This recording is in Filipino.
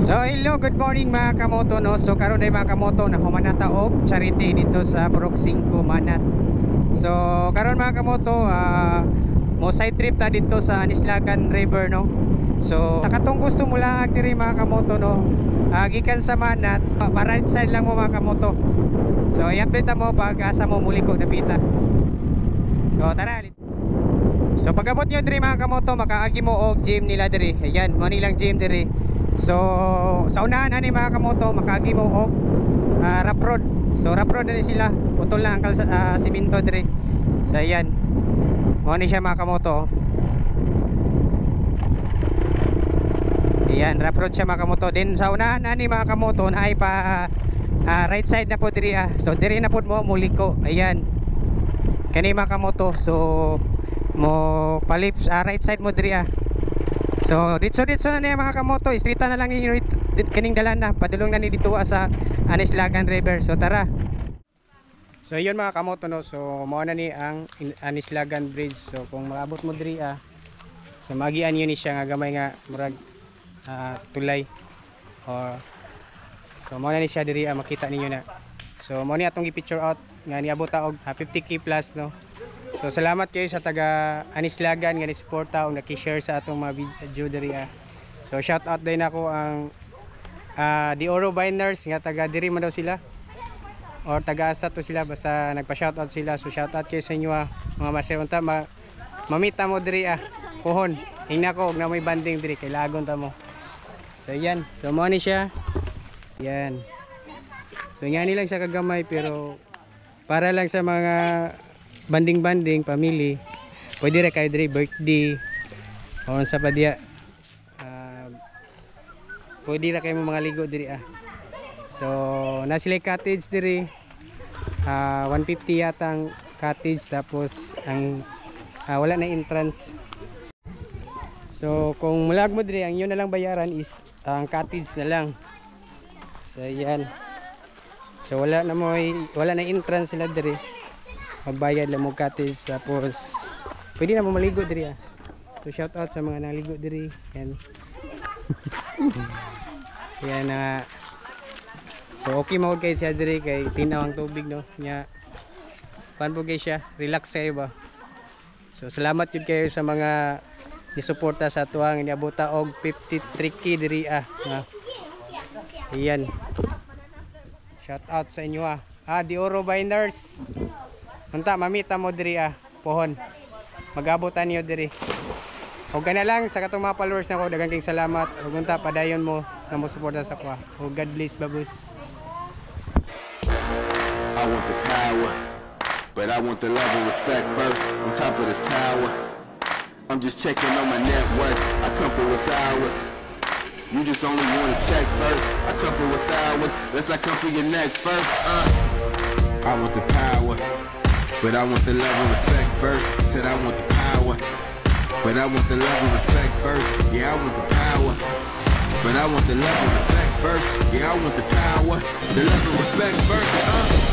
So hello, good morning mga kamoto no. So karon day mga kamoto na humanata og charity dito sa Purok 5 Manat. So karon mga kamoto mo side trip ta dito sa Anislagan River no. So nakatong gusto mo laag diri mga kamoto no. Gikan sa Manat, right side lang mo mga kamoto. So i-update mo pag asa mo muli ko napita. So tara. So pag-abot nyo diri mga kamoto, makaagi mo og gym nila diri. Ayan, mo nilang gym diri. So sa unahan ani mga kamoto, makaagi mo og rough road. So rough road na sila, putol lang ang simento diri. So ayan, mo ni siya mga kamoto. Ayan, rough road siya mga kamoto. Then sa unahan ani mga kamoto, na ay pa right side na po diri So diri na po mo muliko. Ayan, kani mga kamoto. So mo palips right side mo diri So ditso na niya mga kamoto, istrita na lang yung kaning dalan na padulong na ni dito sa Anislagan River. So tara. So yun mga kamoto no. So mao na ni ang Anislagan Bridge. So kung maabot mo diri so magian yun ni siya nga gamay nga murag tulay or so mao na ni siya diri makita ninyo na. So mao ni atong i-picture out nga niabot ta og 50k plus no. So salamat kayo sa taga Anislagan nga ni-suporta og naki-share sa atong mga video diri So shout out din ako ang The Oro Biners nga taga diri man daw sila or taga asa to sila, basta nagpa-shout out sila. So shout out kayo sa inyo mga master unta mamita mo diri pohon. Ingna ko og na may banding diri kay lagon ta mo. So yan, so mo ni siya. Yan. So nga lang sa kagamay pero para lang sa mga banding family, pwede ra kay diri birthday o sa padya, pwede ra kay mo mga ligo diri So na sila cottage diri 150 yatang cottage, tapos ang wala na entrance. So kung mulag mo diri, ang yun na lang bayaran is ang cottage na lang. So yan, so wala na entrance sila diri, magbayad lang mo cottage, tapos pwede na mo maligo diri So shout out sa mga naligo diri. Yan. Yan so okay mo kay siya diri kay tinaw ang tubig no nya. Pan po kay siya, relax kayo ba. So salamat jud kayo sa mga nisuporta sa tuwang iniabota og 53k diri Ayan. Shout out sa inyo The Oro Biners. Unta mamita mo diri pohon. Magabutan niyo diri. Og kana lang sa katong mga followers nako, daghang kayong salamat. Ug unta padayon mo nga mo suporta sa kwa. Og God bless babus. I want the power, but I want the love and respect first. On top of this tower, I'm just checking on my net worth. I come for what's ours. You just only wanna check first. I come for what's ours. Let's not come for your neck first. I want the power, but I want the love and respect first. Said I want the power, but I want the love and respect first. Yeah, I want the power, but I want the love and respect first. Yeah, I want the power, the love and respect first.